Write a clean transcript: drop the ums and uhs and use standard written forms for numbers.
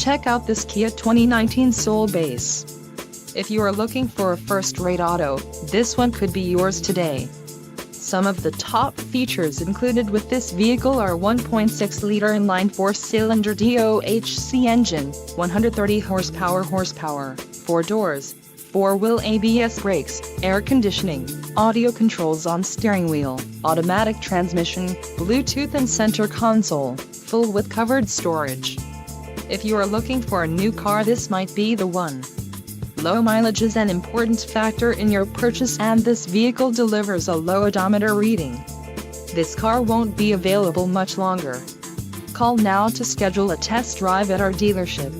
check out this Kia 2019 Soul Base. If you are looking for a first-rate auto, this one could be yours today. Some of the top features included with this vehicle are 1.6-liter inline four-cylinder DOHC engine, 130 horsepower, 4 doors, 4-wheel ABS brakes, air conditioning, audio controls on steering wheel, automatic transmission, Bluetooth and center console, full with covered storage. If you are looking for a new car, this might be the one. Low mileage is an important factor in your purchase, and this vehicle delivers a low odometer reading. This car won't be available much longer. Call now to schedule a test drive at our dealership.